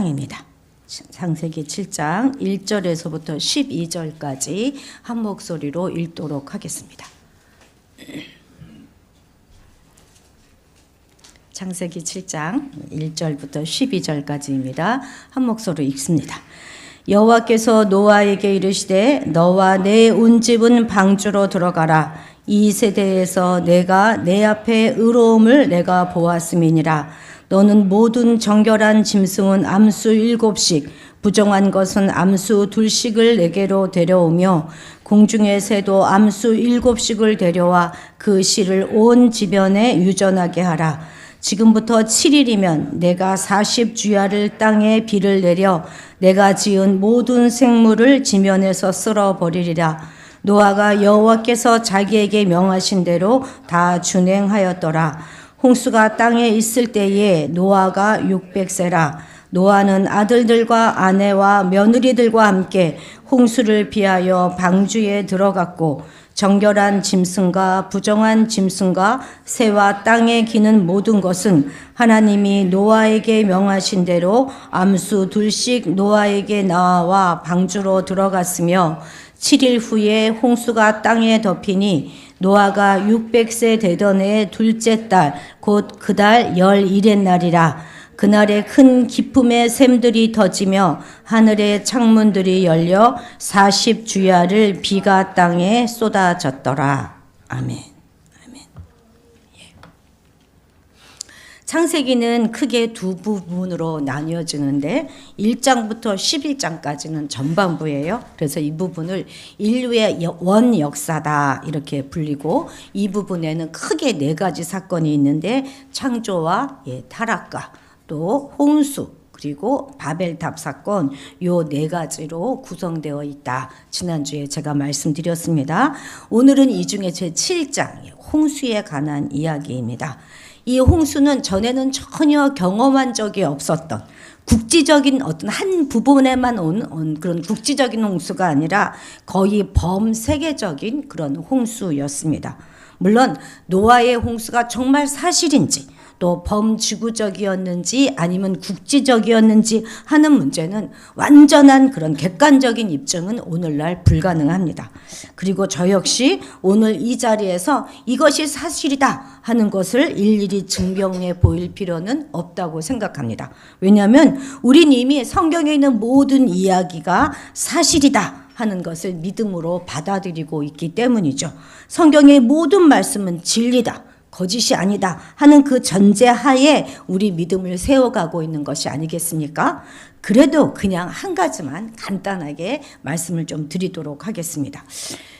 입니다. 창세기 7장 1절에서부터 12절까지 한 목소리로 읽도록 하겠습니다. 창세기 7장 1절부터 12절까지입니다. 한 목소리로 읽습니다. 여호와께서 노아에게 이르시되 너와 내 온 집은 방주로 들어가라. 이 세대에서 내가 내 앞에 의로움을 내가 보았음이니라. 너는 모든 정결한 짐승은 암수 7씩 부정한 것은 암수 2씩을 내게로 데려오며 공중의 새도 암수 7씩을 데려와 그 씨를 온 지변에 유전하게 하라. 지금부터 7일이면 내가 40주야를 땅에 비를 내려 내가 지은 모든 생물을 지면에서 쓸어버리리라. 노아가 여호와께서 자기에게 명하신 대로 다 준행하였더라. 홍수가 땅에 있을 때에 노아가 600세라. 노아는 아들들과 아내와 며느리들과 함께 홍수를 피하여 방주에 들어갔고 정결한 짐승과 부정한 짐승과 새와 땅에 기는 모든 것은 하나님이 노아에게 명하신 대로 암수 2씩 노아에게 나와 방주로 들어갔으며 7일 후에 홍수가 땅에 덮이니 노아가 600세 되던 해 둘째 달 곧 그 달 11의 날이라. 그날에 큰 기쁨의 샘들이 터지며 하늘의 창문들이 열려 40주야를 비가 땅에 쏟아졌더라. 아멘. 아멘. 예. 창세기는 크게 두 부분으로 나뉘어지는데 1장부터 11장까지는 전반부예요. 그래서 이 부분을 인류의 원역사다 이렇게 불리고, 이 부분에는 크게 4가지 사건이 있는데 창조와 타락과 또 홍수 그리고 바벨탑 사건, 요 4가지로 구성되어 있다. 지난주에 제가 말씀드렸습니다. 오늘은 이 중에 제 7장 홍수에 관한 이야기입니다. 이 홍수는 전에는 전혀 경험한 적이 없었던 국지적인 어떤 한 부분에만 온 그런 국지적인 홍수가 아니라 거의 범세계적인 그런 홍수였습니다. 물론 노아의 홍수가 정말 사실인지 또 범지구적이었는지 아니면 국지적이었는지 하는 문제는 완전한 그런 객관적인 입증은 오늘날 불가능합니다. 그리고 저 역시 오늘 이 자리에서 이것이 사실이다 하는 것을 일일이 증명해 보일 필요는 없다고 생각합니다. 왜냐하면 우린 이미 성경에 있는 모든 이야기가 사실이다 하는 것을 믿음으로 받아들이고 있기 때문이죠. 성경의 모든 말씀은 진리다, 거짓이 아니다 하는 그 전제하에 우리 믿음을 세워가고 있는 것이 아니겠습니까? 그래도 그냥 한 가지만 간단하게 말씀을 좀 드리도록 하겠습니다.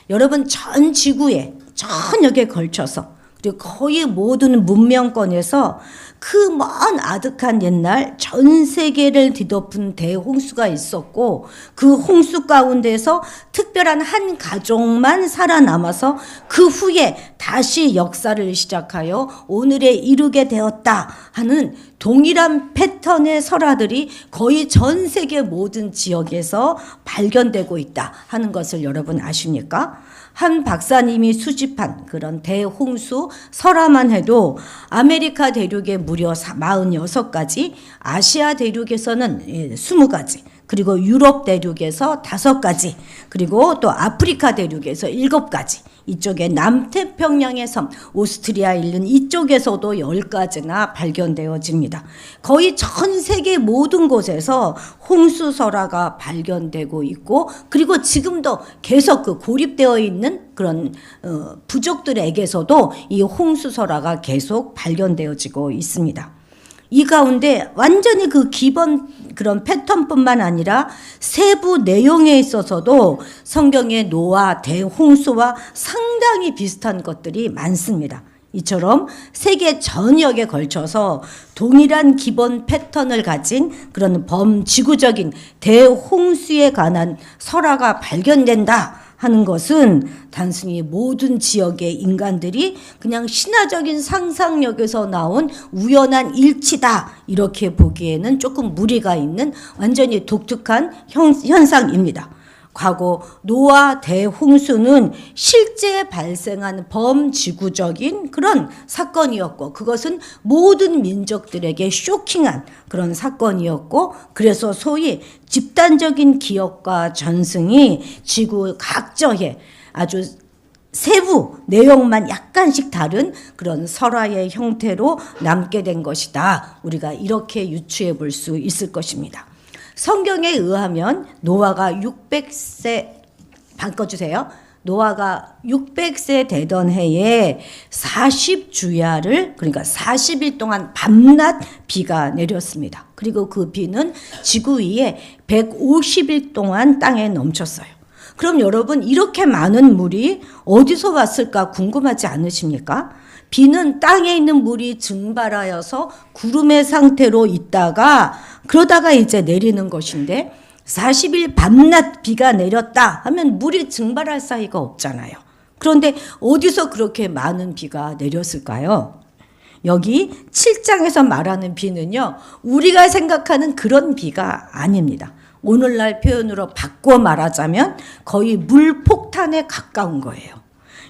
여러분, 전 지구에 전역에 걸쳐서 그리고 거의 모든 문명권에서 그 먼 아득한 옛날 전 세계를 뒤덮은 대홍수가 있었고, 그 홍수 가운데서 특별한 한 가족만 살아남아서 그 후에 다시 역사를 시작하여 오늘에 이르게 되었다 하는 동일한 패턴의 설화들이 거의 전 세계 모든 지역에서 발견되고 있다 하는 것을 여러분 아십니까? 한 박사님이 수집한 그런 대홍수 설화만 해도 아메리카 대륙에 무려 46가지, 아시아 대륙에서는 20가지, 그리고 유럽 대륙에서 5가지, 그리고 또 아프리카 대륙에서 7가지, 이쪽에 남태평양의 섬, 오스트리아 있는 이쪽에서도 10가지나 발견되어집니다. 거의 전 세계 모든 곳에서 홍수 설화가 발견되고 있고, 그리고 지금도 계속 그 고립되어 있는 그런 부족들에게서도 이 홍수 설화가 계속 발견되어지고 있습니다. 이 가운데 완전히 그 기본 그런 패턴뿐만 아니라 세부 내용에 있어서도 성경의 노아 대홍수와 상당히 비슷한 것들이 많습니다. 이처럼 세계 전역에 걸쳐서 동일한 기본 패턴을 가진 그런 범지구적인 대홍수에 관한 설화가 발견된다 하는 것은 단순히 모든 지역의 인간들이 그냥 신화적인 상상력에서 나온 우연한 일치다 이렇게 보기에는 조금 무리가 있는 완전히 독특한 현상입니다. 과거 노아 대홍수는 실제 발생한 범지구적인 그런 사건이었고 그것은 모든 민족들에게 쇼킹한 그런 사건이었고 그래서 소위 집단적인 기억과 전승이 지구 각처에 아주 세부 내용만 약간씩 다른 그런 설화의 형태로 남게 된 것이다. 우리가 이렇게 유추해 볼 수 있을 것입니다. 성경에 의하면 노아가 600세 바꿔주세요. 노아가 600세 되던 해에 40주야를 그러니까 40일 동안 밤낮 비가 내렸습니다. 그리고 그 비는 지구 위에 150일 동안 땅에 넘쳤어요. 그럼 여러분 이렇게 많은 물이 어디서 왔을까 궁금하지 않으십니까? 비는 땅에 있는 물이 증발하여서 구름의 상태로 있다가 그러다가 이제 내리는 것인데 40일 밤낮 비가 내렸다 하면 물이 증발할 사이가 없잖아요. 그런데 어디서 그렇게 많은 비가 내렸을까요? 여기 7장에서 말하는 비는요, 우리가 생각하는 그런 비가 아닙니다. 오늘날 표현으로 바꿔 말하자면 거의 물폭탄에 가까운 거예요.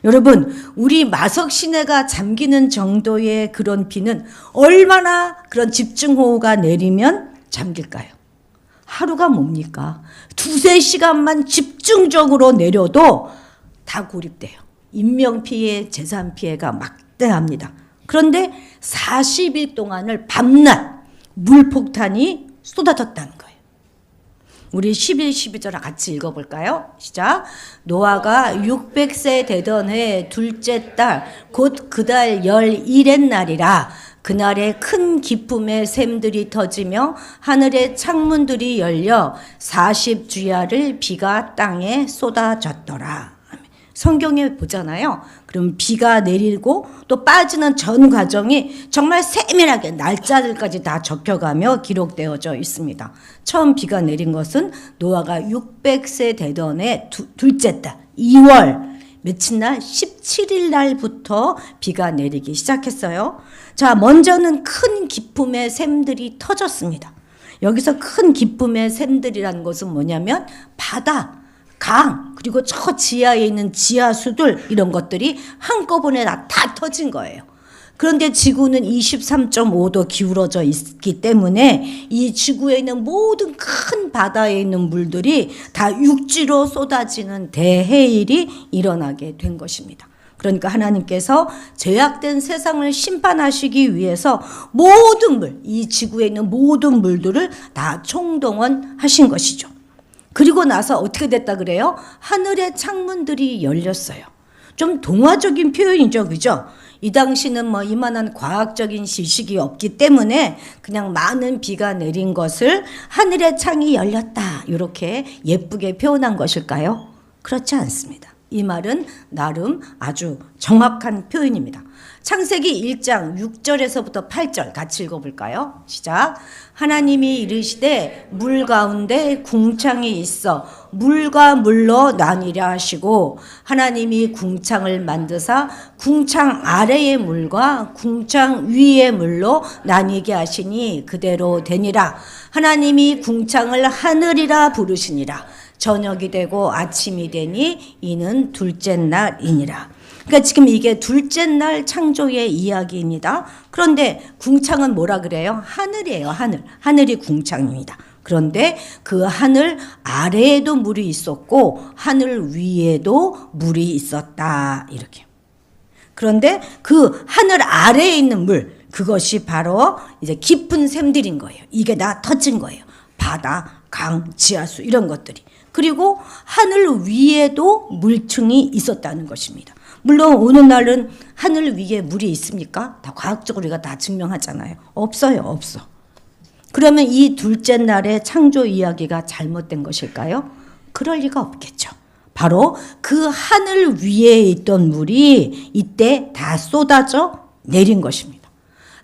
여러분, 우리 마석 시내가 잠기는 정도의 그런 비는 얼마나 그런 집중호우가 내리면 잠길까요? 하루가 뭡니까? 2-3시간만 집중적으로 내려도 다 고립돼요. 인명피해, 재산피해가 막대합니다. 그런데 40일 동안을 밤낮 물폭탄이 쏟아졌다는 거예요. 우리 11, 12절 같이 읽어볼까요? 시작. 노아가 600세 되던 해 둘째 달 곧 그 달 11의 날이라 그날에 큰 기쁨의 샘들이 터지며 하늘의 창문들이 열려 40주야를 비가 땅에 쏟아졌더라. 성경에 보잖아요. 그럼 비가 내리고 또 빠지는 전 과정이 정말 세밀하게 날짜들까지 다 적혀가며 기록되어져 있습니다. 처음 비가 내린 것은 노아가 600세 되던 해 둘째 달 2월 며칠 날 17일 날부터 비가 내리기 시작했어요. 자, 먼저는 큰 기쁨의 샘들이 터졌습니다. 여기서 큰 기쁨의 샘들이라는 것은 뭐냐면 바다, 강, 그리고 저 지하에 있는 지하수들 이런 것들이 한꺼번에 다 터진 거예요. 그런데 지구는 23.5도 기울어져 있기 때문에 이 지구에 있는 모든 큰 바다에 있는 물들이 다 육지로 쏟아지는 대해일이 일어나게 된 것입니다. 그러니까 하나님께서 죄악된 세상을 심판하시기 위해서 모든 물, 이 지구에 있는 모든 물들을 다 총동원하신 것이죠. 그리고 나서 어떻게 됐다 그래요? 하늘의 창문들이 열렸어요. 좀 동화적인 표현이죠, 그죠? 이 당시는 뭐 이만한 과학적인 지식이 없기 때문에 그냥 많은 비가 내린 것을 하늘의 창이 열렸다 이렇게 예쁘게 표현한 것일까요? 그렇지 않습니다. 이 말은 나름 아주 정확한 표현입니다. 창세기 1장 6절에서부터 8절 같이 읽어볼까요? 시작. 하나님이 이르시되 물 가운데 궁창이 있어 물과 물로 나뉘려 하시고 하나님이 궁창을 만드사 궁창 아래의 물과 궁창 위의 물로 나뉘게 하시니 그대로 되니라. 하나님이 궁창을 하늘이라 부르시니라. 저녁이 되고 아침이 되니 이는 둘째 날이니라. 그러니까 지금 이게 둘째 날 창조의 이야기입니다. 그런데 궁창은 뭐라 그래요? 하늘이에요. 하늘. 하늘이 궁창입니다. 그런데 그 하늘 아래에도 물이 있었고 하늘 위에도 물이 있었다. 이렇게. 그런데 그 하늘 아래에 있는 물, 그것이 바로 이제 깊은 샘들인 거예요. 이게 다 터진 거예요. 바다, 강, 지하수 이런 것들이. 그리고 하늘 위에도 물층이 있었다는 것입니다. 물론 오늘날은 하늘 위에 물이 있습니까? 다 과학적으로 우리가 다 증명하잖아요. 없어요. 없어. 그러면 이 둘째 날의 창조 이야기가 잘못된 것일까요? 그럴 리가 없겠죠. 바로 그 하늘 위에 있던 물이 이때 다 쏟아져 내린 것입니다.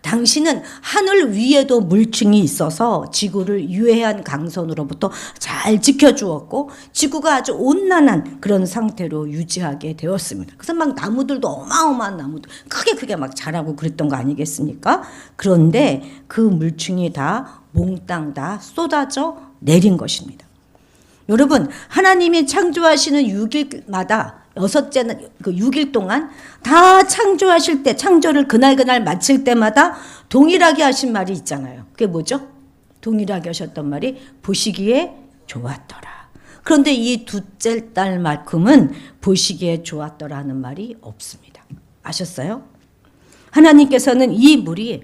당신은 하늘 위에도 물층이 있어서 지구를 유해한 강선으로부터 잘 지켜주었고 지구가 아주 온난한 그런 상태로 유지하게 되었습니다. 그래서 막 나무들도 어마어마한 나무들 크게 막 자라고 그랬던 거 아니겠습니까? 그런데 그 물층이 다 몽땅 다 쏟아져 내린 것입니다. 여러분, 하나님이 창조하시는 6일마다 여섯째는 그 6일 동안 다 창조하실 때, 창조를 그날 마칠 때마다 동일하게 하신 말이 있잖아요. 그게 뭐죠? 동일하게 하셨던 말이 보시기에 좋았더라. 그런데 이 둘째 딸만큼은 보시기에 좋았더라는 말이 없습니다. 아셨어요? 하나님께서는 이 물이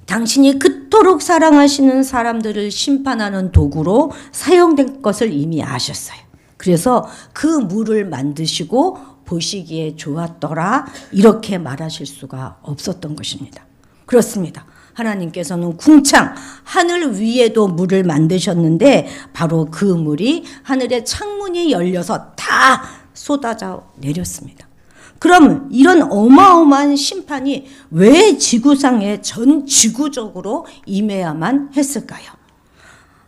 당신이 그토록 사랑하시는 사람들을 심판하는 도구로 사용된 것을 이미 아셨어요. 그래서 그 물을 만드시고 보시기에 좋았더라 이렇게 말하실 수가 없었던 것입니다. 그렇습니다. 하나님께서는 궁창 하늘 위에도 물을 만드셨는데 바로 그 물이 하늘의 창문이 열려서 다 쏟아져 내렸습니다. 그럼 이런 어마어마한 심판이 왜 지구상에 전 지구적으로 임해야만 했을까요?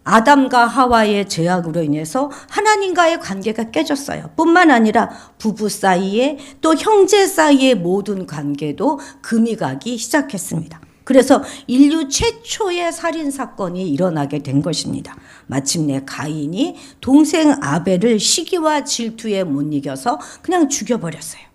아담과 하와의 죄악으로 인해서 하나님과의 관계가 깨졌어요. 뿐만 아니라 부부 사이에 또 형제 사이의 모든 관계도 금이 가기 시작했습니다. 그래서 인류 최초의 살인사건이 일어나게 된 것입니다. 마침내 가인이 동생 아벨을 시기와 질투에 못 이겨서 그냥 죽여버렸어요.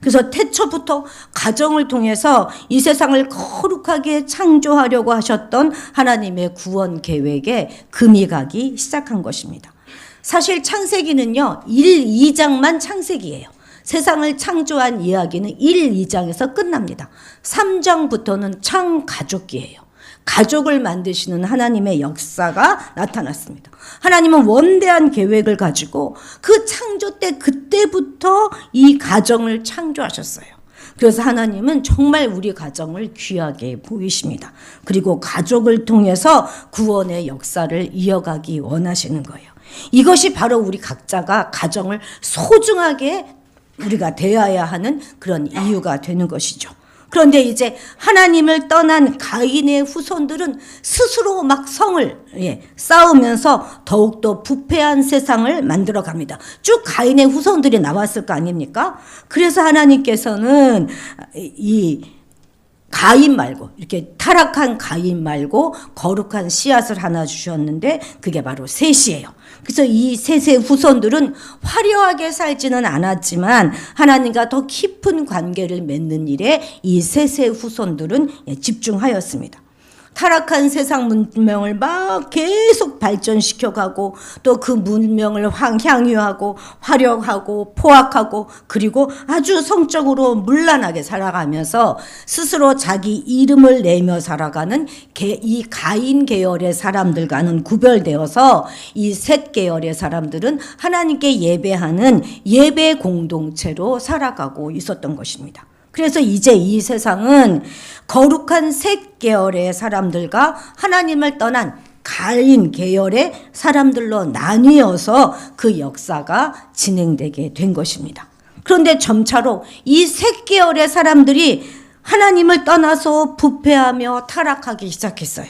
그래서 태초부터 가정을 통해서 이 세상을 거룩하게 창조하려고 하셨던 하나님의 구원 계획에 금이 가기 시작한 것입니다. 사실 창세기는요, 1, 2장만 창세기예요. 세상을 창조한 이야기는 1, 2장에서 끝납니다. 3장부터는 창가족기예요. 가족을 만드시는 하나님의 역사가 나타났습니다. 하나님은 원대한 계획을 가지고 그 창조 때 그때부터 이 가정을 창조하셨어요. 그래서 하나님은 정말 우리 가정을 귀하게 보이십니다. 그리고 가족을 통해서 구원의 역사를 이어가기 원하시는 거예요. 이것이 바로 우리 각자가 가정을 소중하게 우리가 대해야 하는 그런 이유가 되는 것이죠. 그런데 이제 하나님을 떠난 가인의 후손들은 스스로 막 성을 쌓으면서 더욱더 부패한 세상을 만들어 갑니다. 쭉 가인의 후손들이 나왔을 거 아닙니까? 그래서 하나님께서는 이 가인 말고, 이렇게 타락한 가인 말고 거룩한 씨앗을 하나 주셨는데 그게 바로 셋이에요. 그래서 이 셋의 후손들은 화려하게 살지는 않았지만 하나님과 더 깊은 관계를 맺는 일에 이 셋의 후손들은 집중하였습니다. 타락한 세상 문명을 막 계속 발전시켜가고 또 그 문명을 향유하고 화려하고 포악하고 그리고 아주 성적으로 문란하게 살아가면서 스스로 자기 이름을 내며 살아가는 이 가인 계열의 사람들과는 구별되어서 이 셋 계열의 사람들은 하나님께 예배하는 예배 공동체로 살아가고 있었던 것입니다. 그래서 이제 이 세상은 거룩한 셋 계열의 사람들과 하나님을 떠난 가인 계열의 사람들로 나뉘어서 그 역사가 진행되게 된 것입니다. 그런데 점차로 이 셋 계열의 사람들이 하나님을 떠나서 부패하며 타락하기 시작했어요.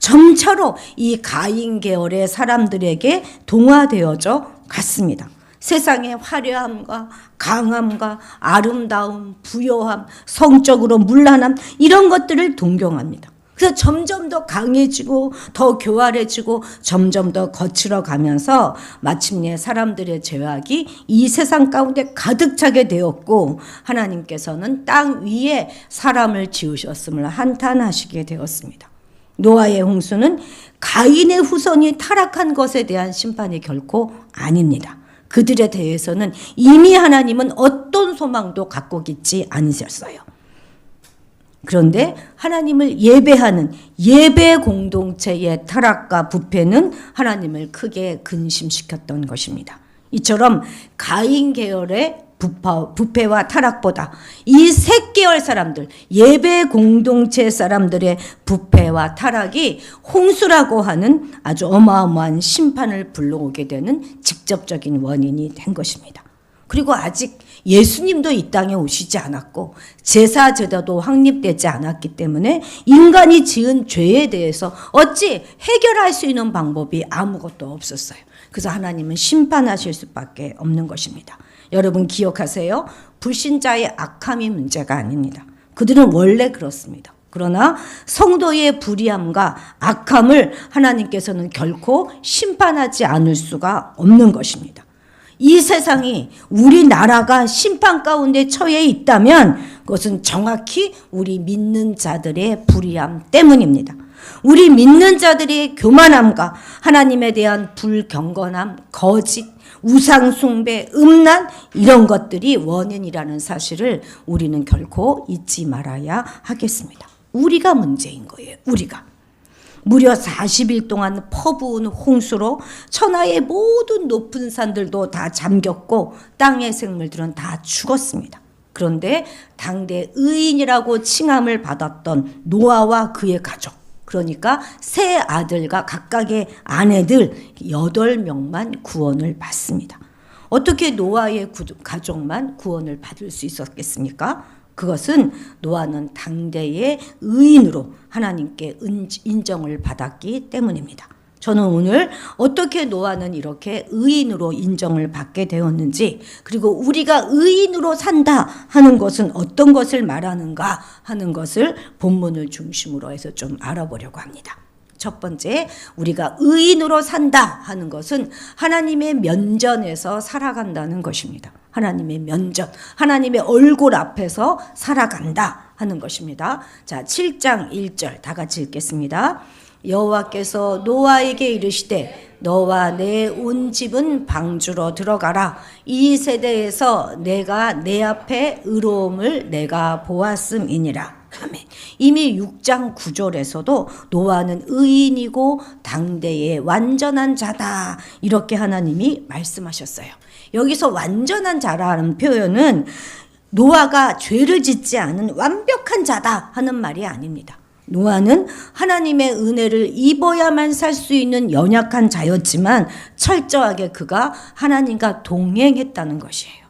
점차로 이 가인 계열의 사람들에게 동화되어져 갔습니다. 세상의 화려함과 강함과 아름다움, 부요함, 성적으로 문란함 이런 것들을 동경합니다. 그래서 점점 더 강해지고 더 교활해지고 점점 더 거칠어 가면서 마침내 사람들의 죄악이 이 세상 가운데 가득 차게 되었고 하나님께서는 땅 위에 사람을 지으셨음을 한탄하시게 되었습니다. 노아의 홍수는 가인의 후손이 타락한 것에 대한 심판이 결코 아닙니다. 그들에 대해서는 이미 하나님은 어떤 소망도 갖고 있지 않으셨어요. 그런데 하나님을 예배하는 예배 공동체의 타락과 부패는 하나님을 크게 근심시켰던 것입니다. 이처럼 가인 계열의 부패와 타락보다 이 셋 계열 사람들, 예배 공동체 사람들의 부패와 타락이 홍수라고 하는 아주 어마어마한 심판을 불러오게 되는 직접적인 원인이 된 것입니다. 그리고 아직 예수님도 이 땅에 오시지 않았고 제사 제도도 확립되지 않았기 때문에 인간이 지은 죄에 대해서 어찌 해결할 수 있는 방법이 아무것도 없었어요. 그래서 하나님은 심판하실 수밖에 없는 것입니다. 여러분 기억하세요. 불신자의 악함이 문제가 아닙니다. 그들은 원래 그렇습니다. 그러나 성도의 불의함과 악함을 하나님께서는 결코 심판하지 않을 수가 없는 것입니다. 이 세상이 우리나라가 심판 가운데 처해 있다면 그것은 정확히 우리 믿는 자들의 불의함 때문입니다. 우리 믿는 자들의 교만함과 하나님에 대한 불경건함, 거짓, 우상숭배, 음란 이런 것들이 원인이라는 사실을 우리는 결코 잊지 말아야 하겠습니다. 우리가 문제인 거예요. 우리가. 무려 40일 동안 퍼부은 홍수로 천하의 모든 높은 산들도 다 잠겼고 땅의 생물들은 다 죽었습니다. 그런데 당대 의인이라고 칭함을 받았던 노아와 그의 가족, 그러니까 세 아들과 각각의 아내들 8명만 구원을 받습니다. 어떻게 노아의 가족만 구원을 받을 수 있었겠습니까? 그것은 노아는 당대의 의인으로 하나님께 인정을 받았기 때문입니다. 저는 오늘 어떻게 노아는 이렇게 의인으로 인정을 받게 되었는지, 그리고 우리가 의인으로 산다 하는 것은 어떤 것을 말하는가 하는 것을 본문을 중심으로 해서 좀 알아보려고 합니다. 첫 번째, 우리가 의인으로 산다 하는 것은 하나님의 면전에서 살아간다는 것입니다. 하나님의 면전, 하나님의 얼굴 앞에서 살아간다 하는 것입니다. 자, 7장 1절 다 같이 읽겠습니다. 여호와께서 노아에게 이르시되 너와 내 온 집은 방주로 들어가라. 이 세대에서 내가 내 앞에 의로움을 내가 보았음이니라. 아멘. 이미 6장 9절에서도 노아는 의인이고 당대의 완전한 자다 이렇게 하나님이 말씀하셨어요. 여기서 완전한 자라는 표현은 노아가 죄를 짓지 않은 완벽한 자다 하는 말이 아닙니다. 노아는 하나님의 은혜를 입어야만 살 수 있는 연약한 자였지만 철저하게 그가 하나님과 동행했다는 것이에요.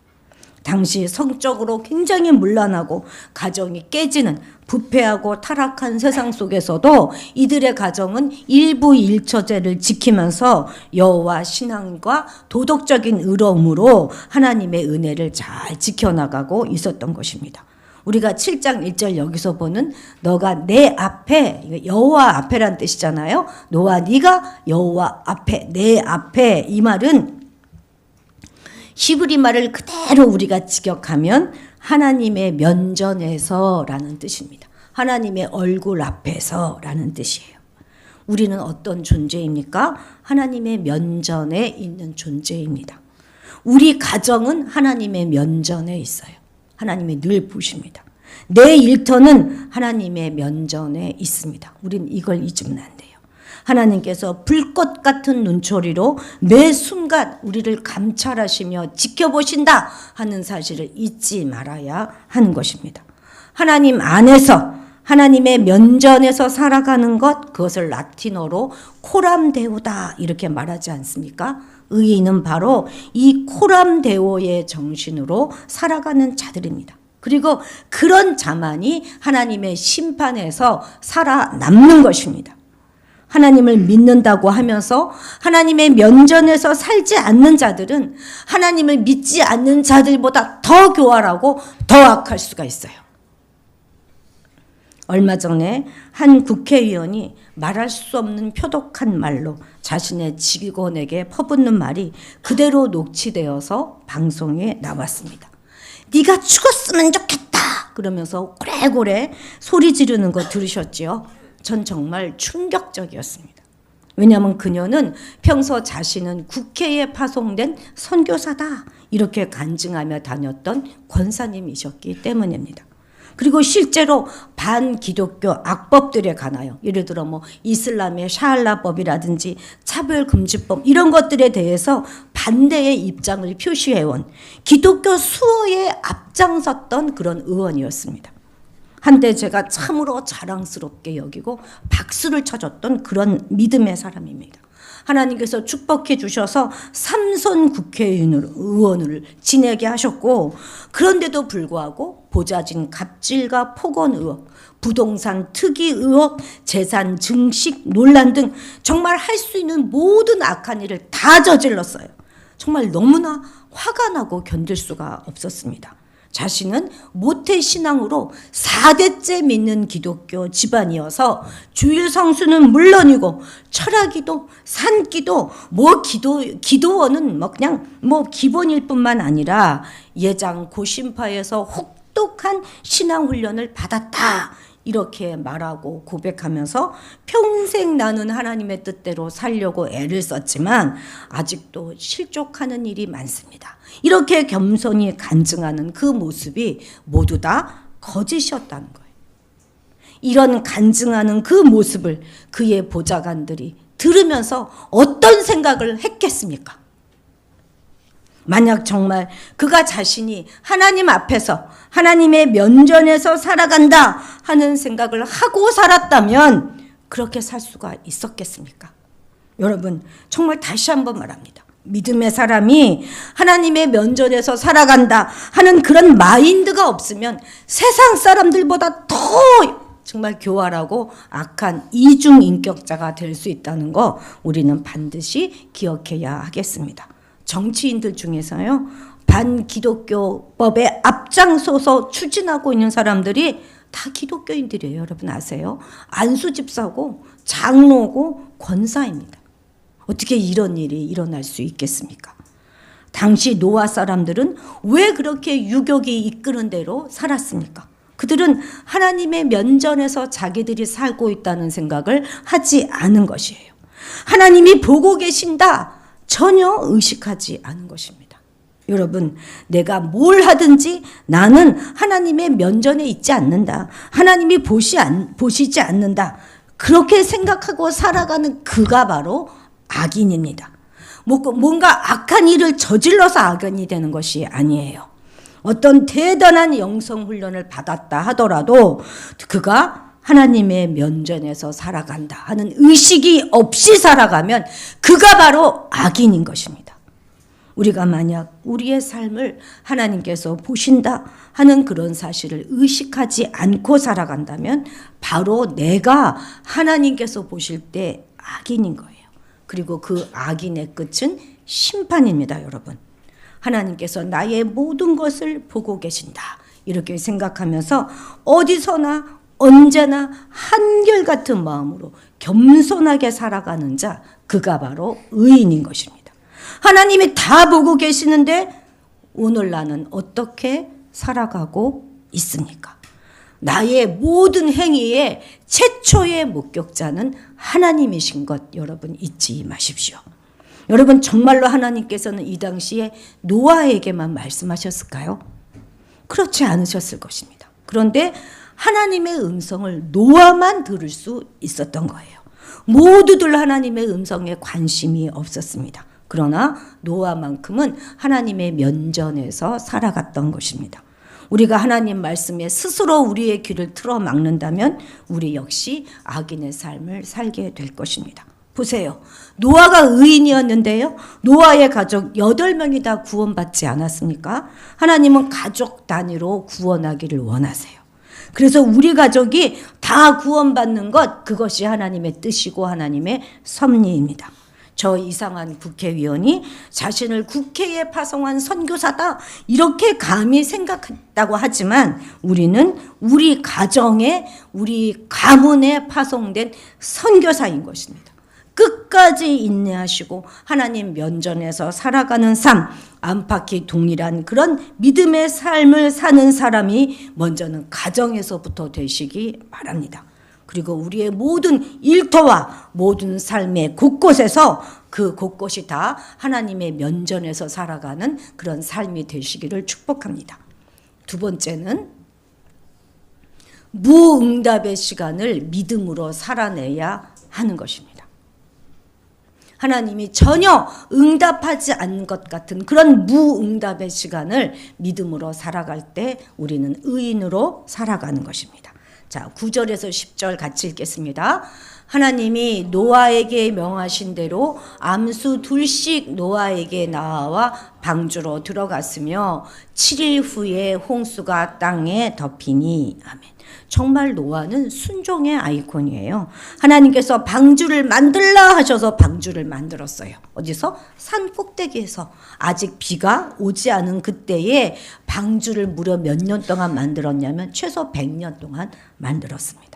당시 성적으로 굉장히 문란하고 가정이 깨지는 부패하고 타락한 세상 속에서도 이들의 가정은 일부 일처제를 지키면서 여호와 신앙과 도덕적인 의로움으로 하나님의 은혜를 잘 지켜나가고 있었던 것입니다. 우리가 7장 1절 여기서 보는 너가 내 앞에, 여호와 앞에란 뜻이잖아요. 노아 네가 여호와 앞에, 내 앞에, 이 말은 히브리 말을 그대로 우리가 직역하면 하나님의 면전에서라는 뜻입니다. 하나님의 얼굴 앞에서라는 뜻이에요. 우리는 어떤 존재입니까? 하나님의 면전에 있는 존재입니다. 우리 가정은 하나님의 면전에 있어요. 하나님이 늘 보십니다. 내 일터는 하나님의 면전에 있습니다. 우린 이걸 잊으면 안 돼요. 하나님께서 불꽃 같은 눈초리로 매 순간 우리를 감찰하시며 지켜보신다 하는 사실을 잊지 말아야 하는 것입니다. 하나님 안에서, 하나님의 면전에서 살아가는 것, 그것을 라틴어로 코람데오다 이렇게 말하지 않습니까? 의인은 바로 이 코람데오의 정신으로 살아가는 자들입니다. 그리고 그런 자만이 하나님의 심판에서 살아남는 것입니다. 하나님을 믿는다고 하면서 하나님의 면전에서 살지 않는 자들은 하나님을 믿지 않는 자들보다 더 교활하고 더 악할 수가 있어요. 얼마 전에 한 국회의원이 말할 수 없는 표독한 말로 자신의 직원에게 퍼붓는 말이 그대로 녹취되어서 방송에 나왔습니다. 네가 죽었으면 좋겠다 그러면서 고래고래 소리 지르는 거 들으셨지요? 전 정말 충격적이었습니다. 왜냐하면 그녀는 평소 자신은 국회에 파송된 선교사다 이렇게 간증하며 다녔던 권사님이셨기 때문입니다. 그리고 실제로 반기독교 악법들에 관하여 예를 들어 뭐 이슬람의 샤알라법이라든지 차별금지법 이런 것들에 대해서 반대의 입장을 표시해온 기독교 수호에 앞장섰던 그런 의원이었습니다. 한때 제가 참으로 자랑스럽게 여기고 박수를 쳐줬던 그런 믿음의 사람입니다. 하나님께서 축복해 주셔서 삼선 국회의원을 지내게 하셨고 그런데도 불구하고 보좌진 갑질과 폭언 의혹, 부동산 투기 의혹, 재산 증식 논란 등 정말 할 수 있는 모든 악한 일을 다 저질렀어요. 정말 너무나 화가 나고 견딜 수가 없었습니다. 자신은 모태신앙으로 4대째 믿는 기독교 집안이어서 주일 성수는 물론이고 철학기도, 산기도, 기도원은 그냥 기본일 뿐만 아니라 예장 고신파에서 혹독한 신앙 훈련을 받았다. 이렇게 말하고 고백하면서 평생 나는 하나님의 뜻대로 살려고 애를 썼지만 아직도 실족하는 일이 많습니다. 이렇게 겸손히 간증하는 그 모습이 모두 다 거짓이었다는 거예요. 이런 간증하는 그 모습을 그의 보좌관들이 들으면서 어떤 생각을 했겠습니까? 만약 정말 그가 자신이 하나님 앞에서 하나님의 면전에서 살아간다 하는 생각을 하고 살았다면 그렇게 살 수가 있었겠습니까? 여러분, 정말 다시 한번 말합니다. 믿음의 사람이 하나님의 면전에서 살아간다 하는 그런 마인드가 없으면 세상 사람들보다 더 정말 교활하고 악한 이중인격자가 될 수 있다는 거 우리는 반드시 기억해야 하겠습니다. 정치인들 중에서요, 반기독교법에 앞장서서 추진하고 있는 사람들이 다 기독교인들이에요. 여러분 아세요? 안수집사고 장로고 권사입니다. 어떻게 이런 일이 일어날 수 있겠습니까? 당시 노아 사람들은 왜 그렇게 유격이 이끄는 대로 살았습니까? 그들은 하나님의 면전에서 자기들이 살고 있다는 생각을 하지 않은 것이에요. 하나님이 보고 계신다. 전혀 의식하지 않은 것입니다. 여러분, 내가 뭘 하든지 나는 하나님의 면전에 있지 않는다. 하나님이 보시지 않는다. 그렇게 생각하고 살아가는 그가 바로 악인입니다. 뭔가 악한 일을 저질러서 악인이 되는 것이 아니에요. 어떤 대단한 영성 훈련을 받았다 하더라도 그가 하나님의 면전에서 살아간다 하는 의식이 없이 살아가면 그가 바로 악인인 것입니다. 우리가 만약 우리의 삶을 하나님께서 보신다 하는 그런 사실을 의식하지 않고 살아간다면 바로 내가 하나님께서 보실 때 악인인 거예요. 그리고 그 악인의 끝은 심판입니다, 여러분. 하나님께서 나의 모든 것을 보고 계신다. 이렇게 생각하면서 어디서나 언제나 한결같은 마음으로 겸손하게 살아가는 자, 그가 바로 의인인 것입니다. 하나님이 다 보고 계시는데 오늘 나는 어떻게 살아가고 있습니까? 나의 모든 행위의 최초의 목격자는 하나님이신 것 여러분 잊지 마십시오. 여러분 정말로 하나님께서는 이 당시에 노아에게만 말씀하셨을까요? 그렇지 않으셨을 것입니다. 그런데 하나님의 음성을 노아만 들을 수 있었던 거예요. 모두들 하나님의 음성에 관심이 없었습니다. 그러나 노아만큼은 하나님의 면전에서 살아갔던 것입니다. 우리가 하나님 말씀에 스스로 우리의 귀를 틀어 막는다면 우리 역시 악인의 삶을 살게 될 것입니다. 보세요. 노아가 의인이었는데요. 노아의 가족 8명이 다 구원받지 않았습니까? 하나님은 가족 단위로 구원하기를 원하세요. 그래서 우리 가족이 다 구원받는 것, 그것이 하나님의 뜻이고 하나님의 섭리입니다. 저 이상한 국회의원이 자신을 국회에 파송한 선교사다 이렇게 감히 생각했다고 하지만 우리는 우리 가정에 우리 가문에 파송된 선교사인 것입니다. 끝까지 인내하시고 하나님 면전에서 살아가는 삶, 안팎이 동일한 그런 믿음의 삶을 사는 사람이 먼저는 가정에서부터 되시기 바랍니다. 그리고 우리의 모든 일터와 모든 삶의 곳곳에서 그 곳곳이 다 하나님의 면전에서 살아가는 그런 삶이 되시기를 축복합니다. 두 번째는 무응답의 시간을 믿음으로 살아내야 하는 것입니다. 하나님이 전혀 응답하지 않는 것 같은 그런 무응답의 시간을 믿음으로 살아갈 때 우리는 의인으로 살아가는 것입니다. 자, 9절에서 10절 같이 읽겠습니다. 하나님이 노아에게 명하신 대로 암수 둘씩 노아에게 나와 방주로 들어갔으며 7일 후에 홍수가 땅에 덮이니 아멘. 정말 노아는 순종의 아이콘이에요. 하나님께서 방주를 만들라 하셔서 방주를 만들었어요. 어디서? 산 꼭대기에서. 아직 비가 오지 않은 그때에 방주를 무려 몇 년 동안 만들었냐면 최소 100년 동안 만들었습니다.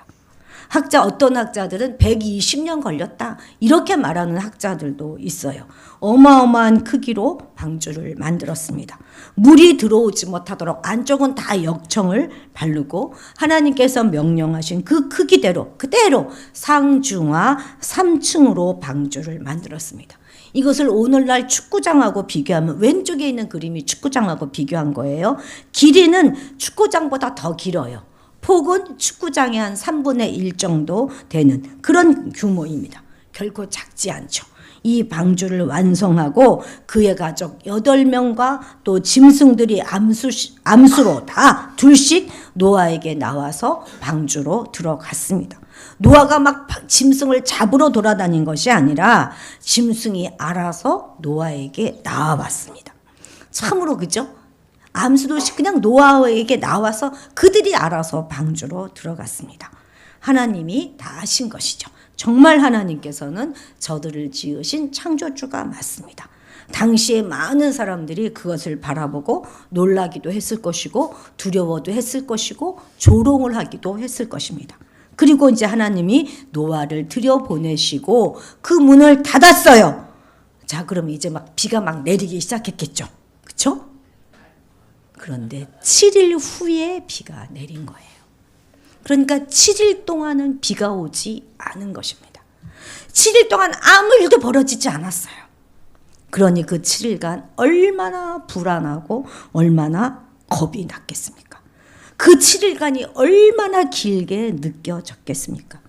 어떤 학자들은 120년 걸렸다 이렇게 말하는 학자들도 있어요. 어마어마한 크기로 방주를 만들었습니다. 물이 들어오지 못하도록 안쪽은 다 역청을 바르고 하나님께서 명령하신 그 크기대로 그대로 상중하 3층으로 방주를 만들었습니다. 이것을 오늘날 축구장하고 비교하면 왼쪽에 있는 그림이 축구장하고 비교한 거예요. 길이는 축구장보다 더 길어요. 폭은 축구장의 한 3분의 1 정도 되는 그런 규모입니다. 결코 작지 않죠. 이 방주를 완성하고 그의 가족 8명과 또 짐승들이 암수로 다 둘씩 노아에게 나와서 방주로 들어갔습니다. 노아가 막 짐승을 잡으러 돌아다닌 것이 아니라 짐승이 알아서 노아에게 나와봤습니다. 참으로 그죠? 암수도 그냥 노아에게 나와서 그들이 알아서 방주로 들어갔습니다. 하나님이 다 하신 것이죠. 정말 하나님께서는 저들을 지으신 창조주가 맞습니다. 당시에 많은 사람들이 그것을 바라보고 놀라기도 했을 것이고 두려워도 했을 것이고 조롱을 하기도 했을 것입니다. 그리고 이제 하나님이 노아를 들여보내시고 그 문을 닫았어요. 자, 그럼 이제 막 비가 막 내리기 시작했겠죠. 그렇죠? 그런데 7일 후에 비가 내린 거예요. 그러니까 7일 동안은 비가 오지 않은 것입니다. 7일 동안 아무 일도 벌어지지 않았어요. 그러니 그 7일간 얼마나 불안하고 얼마나 겁이 났겠습니까? 그 7일간이 얼마나 길게 느껴졌겠습니까?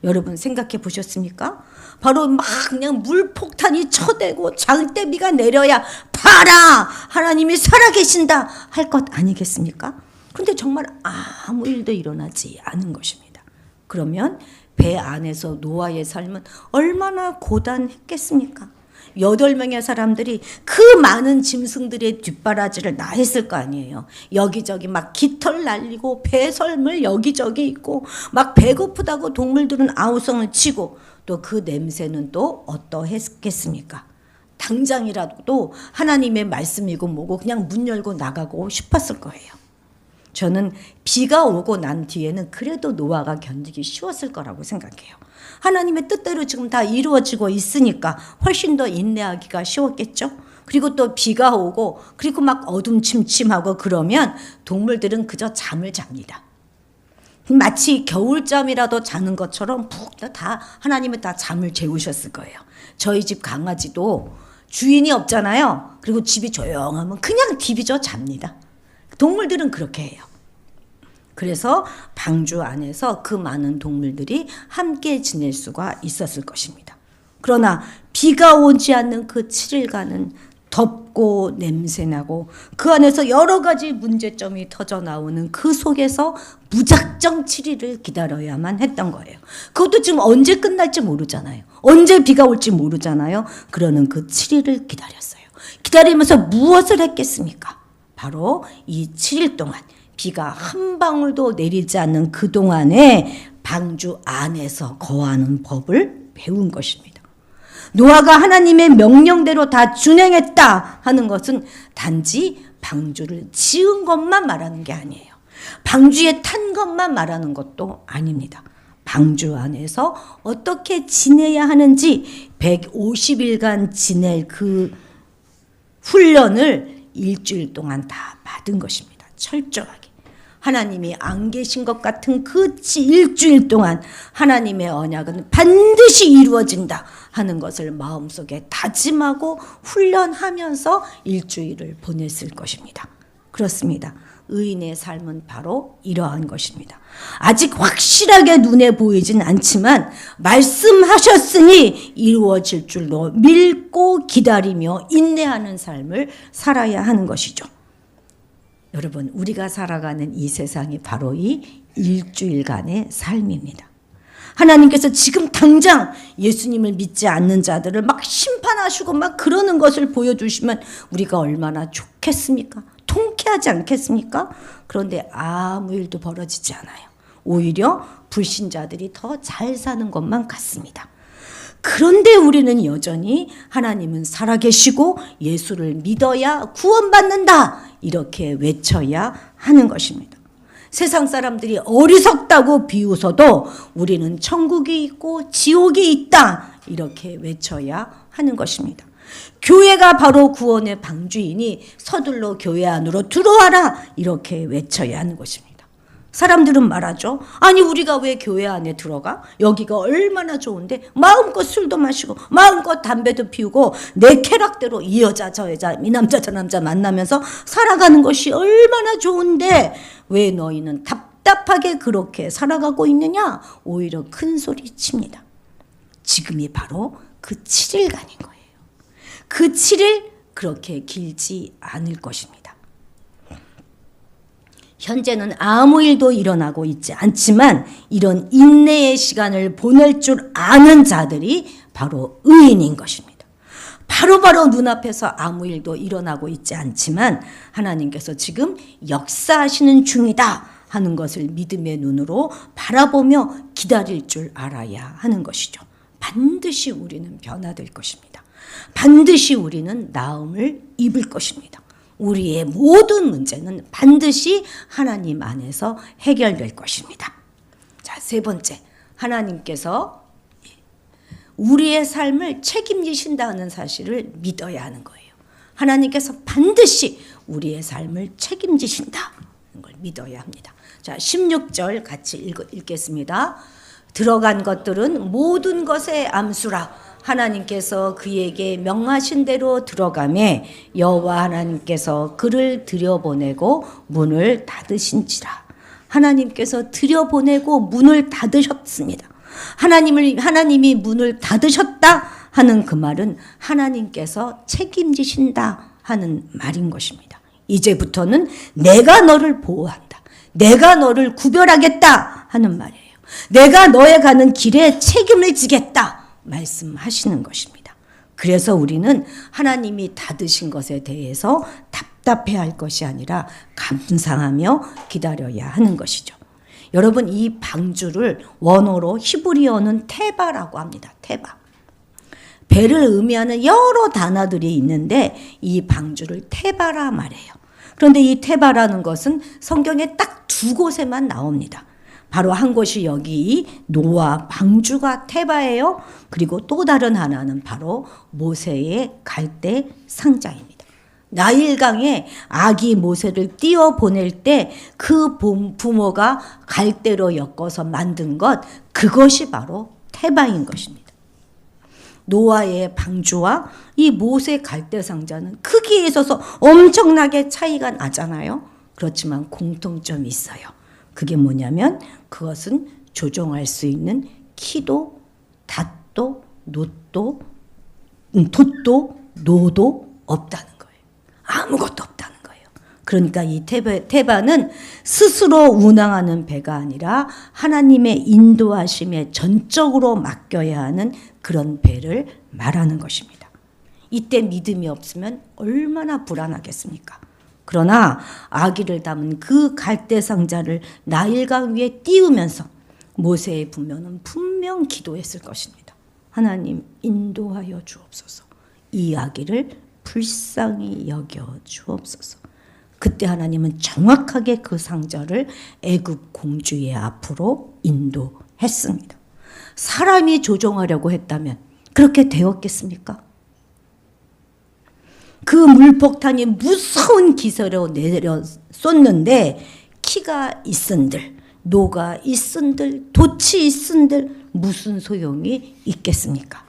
여러분 생각해 보셨습니까? 바로 막 그냥 물폭탄이 쳐대고 장대비가 내려야 봐라 하나님이 살아계신다 할 것 아니겠습니까? 그런데 정말 아무 일도 일어나지 않은 것입니다. 그러면 배 안에서 노아의 삶은 얼마나 고단했겠습니까? 8명의 사람들이 그 많은 짐승들의 뒷바라지를 다 했을 거 아니에요. 여기저기 막 깃털 날리고 배설물 여기저기 있고 막 배고프다고 동물들은 아우성을 치고 또 그 냄새는 또 어떠했겠습니까? 당장이라도 하나님의 말씀이고 뭐고 그냥 문 열고 나가고 싶었을 거예요. 저는 비가 오고 난 뒤에는 그래도 노아가 견디기 쉬웠을 거라고 생각해요. 하나님의 뜻대로 지금 다 이루어지고 있으니까 훨씬 더 인내하기가 쉬웠겠죠. 그리고 또 비가 오고 그리고 막 어둠침침하고 그러면 동물들은 그저 잠을 잡니다. 마치 겨울잠이라도 자는 것처럼 푹 다 하나님은 다 잠을 재우셨을 거예요. 저희 집 강아지도 주인이 없잖아요. 그리고 집이 조용하면 그냥 디비져 잡니다. 동물들은 그렇게 해요. 그래서 방주 안에서 그 많은 동물들이 함께 지낼 수가 있었을 것입니다. 그러나 비가 오지 않는 그 7일간은 덥고 냄새나고 그 안에서 여러 가지 문제점이 터져 나오는 그 속에서 무작정 7일을 기다려야만 했던 거예요. 그것도 지금 언제 끝날지 모르잖아요. 언제 비가 올지 모르잖아요. 그러는 그 7일을 기다렸어요. 기다리면서 무엇을 했겠습니까? 바로 이 7일 동안 비가 한 방울도 내리지 않는 그동안에 방주 안에서 거하는 법을 배운 것입니다. 노아가 하나님의 명령대로 다 준행했다 하는 것은 단지 방주를 지은 것만 말하는 게 아니에요. 방주에 탄 것만 말하는 것도 아닙니다. 방주 안에서 어떻게 지내야 하는지 150일간 지낼 그 훈련을 일주일 동안 다 받은 것입니다. 철저하게. 하나님이 안 계신 것 같은 그 일주일 동안 하나님의 언약은 반드시 이루어진다 하는 것을 마음속에 다짐하고 훈련하면서 일주일을 보냈을 것입니다. 그렇습니다. 의인의 삶은 바로 이러한 것입니다. 아직 확실하게 눈에 보이진 않지만 말씀하셨으니 이루어질 줄로 믿고 기다리며 인내하는 삶을 살아야 하는 것이죠. 여러분, 우리가 살아가는 이 세상이 바로 이 일주일간의 삶입니다. 하나님께서 지금 당장 예수님을 믿지 않는 자들을 막 심판하시고 막 그러는 것을 보여주시면 우리가 얼마나 좋겠습니까? 통쾌하지 않겠습니까? 그런데 아무 일도 벌어지지 않아요. 오히려 불신자들이 더 잘 사는 것만 같습니다. 그런데 우리는 여전히 하나님은 살아계시고 예수를 믿어야 구원받는다 이렇게 외쳐야 하는 것입니다. 세상 사람들이 어리석다고 비웃어도 우리는 천국이 있고 지옥이 있다 이렇게 외쳐야 하는 것입니다. 교회가 바로 구원의 방주이니 서둘러 교회 안으로 들어와라 이렇게 외쳐야 하는 것입니다. 사람들은 말하죠. 아니 우리가 왜 교회 안에 들어가? 여기가 얼마나 좋은데 마음껏 술도 마시고 마음껏 담배도 피우고 내 쾌락대로 이 여자 저 여자 이 남자 저 남자 만나면서 살아가는 것이 얼마나 좋은데 왜 너희는 답답하게 그렇게 살아가고 있느냐? 오히려 큰 소리 칩니다. 지금이 바로 그 7일간인 거예요. 그 7일 그렇게 길지 않을 것입니다. 현재는 아무 일도 일어나고 있지 않지만 이런 인내의 시간을 보낼 줄 아는 자들이 바로 의인인 것입니다. 바로바로 눈앞에서 아무 일도 일어나고 있지 않지만 하나님께서 지금 역사하시는 중이다 하는 것을 믿음의 눈으로 바라보며 기다릴 줄 알아야 하는 것이죠. 반드시 우리는 변화될 것입니다. 반드시 우리는 나음을 입을 것입니다. 우리의 모든 문제는 반드시 하나님 안에서 해결될 것입니다. 자, 세 번째, 하나님께서 우리의 삶을 책임지신다는 사실을 믿어야 하는 거예요. 하나님께서 반드시 우리의 삶을 책임지신다는 걸 믿어야 합니다. 자, 16절 같이 읽겠습니다. 들어간 것들은 모든 것의 암수라. 하나님께서 그에게 명하신 대로 들어가매 여호와 하나님께서 그를 들여보내고 문을 닫으신지라. 하나님께서 들여보내고 문을 닫으셨습니다. 하나님이 문을 닫으셨다 하는 그 말은 하나님께서 책임지신다 하는 말인 것입니다. 이제부터는 내가 너를 보호한다. 내가 너를 구별하겠다 하는 말이에요. 내가 너의 가는 길에 책임을 지겠다 말씀하시는 것입니다. 그래서 우리는 하나님이 닫으신 것에 대해서 답답해할 것이 아니라 감상하며 기다려야 하는 것이죠. 여러분, 이 방주를 원어로 히브리어는 테바라고 합니다. 테바. 배를 의미하는 여러 단어들이 있는데 이 방주를 테바라 말해요. 그런데 이 테바라는 것은 성경에 딱 두 곳에만 나옵니다. 바로 한 곳이 여기 노아 방주가 테바예요. 그리고 또 다른 하나는 바로 모세의 갈대 상자입니다. 나일강에 아기 모세를 띄워 보낼 때 그 부모가 갈대로 엮어서 만든 것, 그것이 바로 테바인 것입니다. 노아의 방주와 이 모세 갈대 상자는 크기에 있어서 엄청나게 차이가 나잖아요. 그렇지만 공통점이 있어요. 그게 뭐냐면 그것은 조종할 수 있는 키도, 닷도, 놋도, 돛도, 노도 없다는 거예요. 아무것도 없다는 거예요. 그러니까 이 테바는 스스로 운항하는 배가 아니라 하나님의 인도하심에 전적으로 맡겨야 하는 그런 배를 말하는 것입니다. 이때 믿음이 없으면 얼마나 불안하겠습니까? 그러나 아기를 담은 그 갈대 상자를 나일강 위에 띄우면서 모세의 부모는 분명 기도했을 것입니다. 하나님 인도하여 주옵소서. 이 아기를 불쌍히 여겨 주옵소서. 그때 하나님은 정확하게 그 상자를 애굽 공주의 앞으로 인도했습니다. 사람이 조종하려고 했다면 그렇게 되었겠습니까? 그 물폭탄이 무서운 기세로 내려 쏟는데 키가 있은들, 노가 있은들, 돛이 있은들 무슨 소용이 있겠습니까?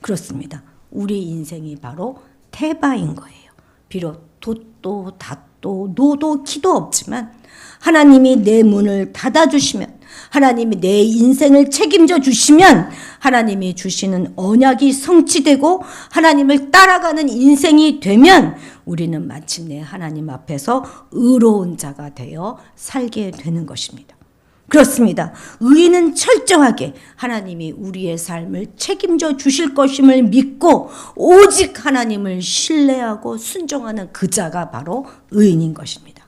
그렇습니다. 우리 인생이 바로 테바인 거예요. 비록 돛도 닷도 노도 키도 없지만 하나님이 내 문을 닫아주시면, 하나님이 내 인생을 책임져 주시면 하나님이 주시는 언약이 성취되고 하나님을 따라가는 인생이 되면 우리는 마침내 하나님 앞에서 의로운 자가 되어 살게 되는 것입니다. 그렇습니다. 의인은 철저하게 하나님이 우리의 삶을 책임져 주실 것임을 믿고 오직 하나님을 신뢰하고 순종하는 그 자가 바로 의인인 것입니다.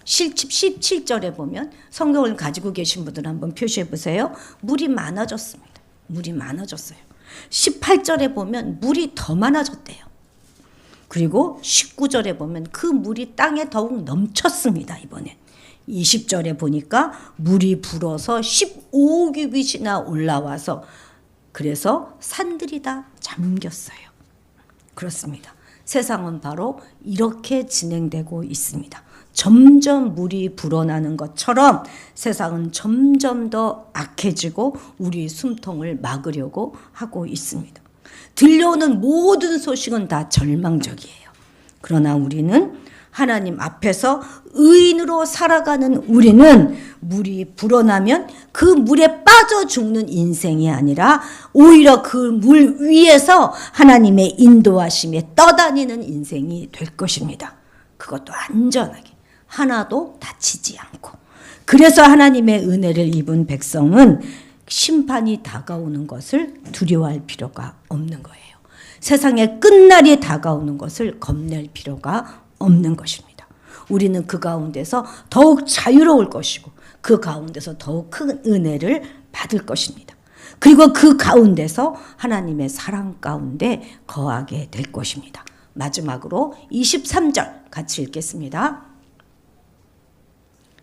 17절에 보면 성경을 가지고 계신 분들 한번 표시해 보세요. 물이 많아졌습니다. 물이 많아졌어요. 18절에 보면 물이 더 많아졌대요. 그리고 19절에 보면 그 물이 땅에 더욱 넘쳤습니다. 이번엔 20절에 보니까 물이 불어서 15규빗이나 올라와서 그래서 산들이 다 잠겼어요. 그렇습니다. 세상은 바로 이렇게 진행되고 있습니다. 점점 물이 불어나는 것처럼 세상은 점점 더 악해지고 우리 숨통을 막으려고 하고 있습니다. 들려오는 모든 소식은 다 절망적이에요. 그러나 우리는 하나님 앞에서 의인으로 살아가는 우리는 물이 불어나면 그 물에 빠져 죽는 인생이 아니라 오히려 그 물 위에서 하나님의 인도하심에 떠다니는 인생이 될 것입니다. 그것도 안전하게 하나도 다치지 않고. 그래서 하나님의 은혜를 입은 백성은 심판이 다가오는 것을 두려워할 필요가 없는 거예요. 세상의 끝날이 다가오는 것을 겁낼 필요가 없는 것입니다. 우리는 그 가운데서 더욱 자유로울 것이고 그 가운데서 더욱 큰 은혜를 받을 것입니다. 그리고 그 가운데서 하나님의 사랑 가운데 거하게 될 것입니다. 마지막으로 23절 같이 읽겠습니다.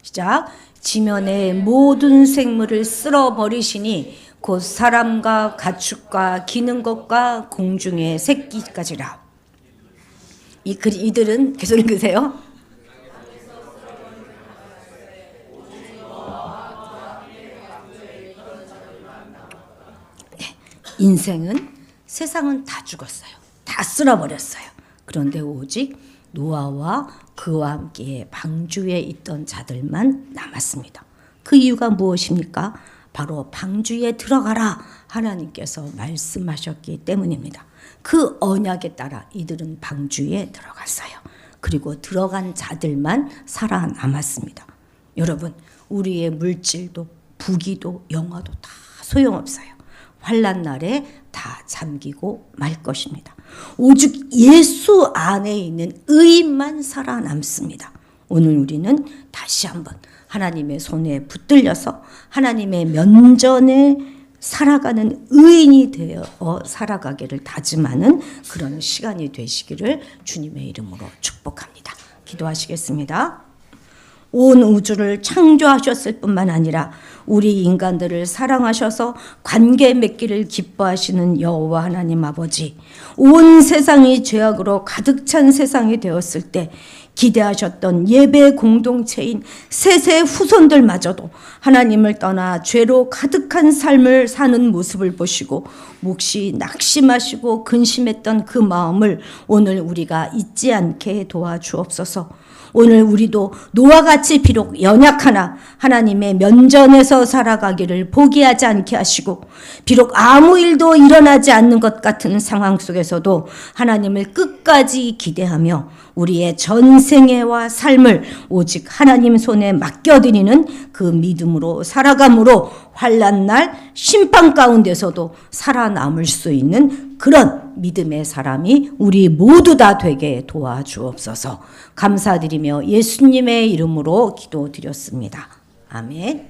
시작. 지면의 모든 생물을 쓸어버리시니 곧 사람과 가축과 기는 것과 공중의 새끼까지라. 이들은 계속 읽으세요. 네, 인생은 세상은 다 죽었어요. 다 쓸어버렸어요. 그런데 오직 노아와 그와 함께 방주에 있던 자들만 남았습니다. 그 이유가 무엇입니까? 바로 방주에 들어가라 하나님께서 말씀하셨기 때문입니다. 그 언약에 따라 이들은 방주에 들어갔어요. 그리고 들어간 자들만 살아남았습니다. 여러분, 우리의 물질도 부귀도 영화도 다 소용없어요. 환난 날에 다 잠기고 말 것입니다. 오직 예수 안에 있는 의인만 살아남습니다. 오늘 우리는 다시 한번 하나님의 손에 붙들려서 하나님의 면전에 살아가는 의인이 되어 살아가기를 다짐하는 그런 시간이 되시기를 주님의 이름으로 축복합니다. 기도하시겠습니다. 온 우주를 창조하셨을 뿐만 아니라 우리 인간들을 사랑하셔서 관계 맺기를 기뻐하시는 여호와 하나님 아버지, 온 세상이 죄악으로 가득 찬 세상이 되었을 때 기대하셨던 예배 공동체인 셋의 후손들마저도 하나님을 떠나 죄로 가득한 삶을 사는 모습을 보시고 몹시 낙심하시고 근심했던 그 마음을 오늘 우리가 잊지 않게 도와주옵소서. 오늘 우리도 노아와 같이 비록 연약하나 하나님의 면전에서 살아가기를 포기하지 않게 하시고, 비록 아무 일도 일어나지 않는 것 같은 상황 속에서도 하나님을 끝까지 기대하며 우리의 전생애와 삶을 오직 하나님 손에 맡겨드리는 그 믿음으로 살아감으로 환난 날 심판 가운데서도 살아남을 수 있는 그런 믿음의 사람이 우리 모두 다 되게 도와주옵소서. 감사드리며 예수님의 이름으로 기도드렸습니다. 아멘.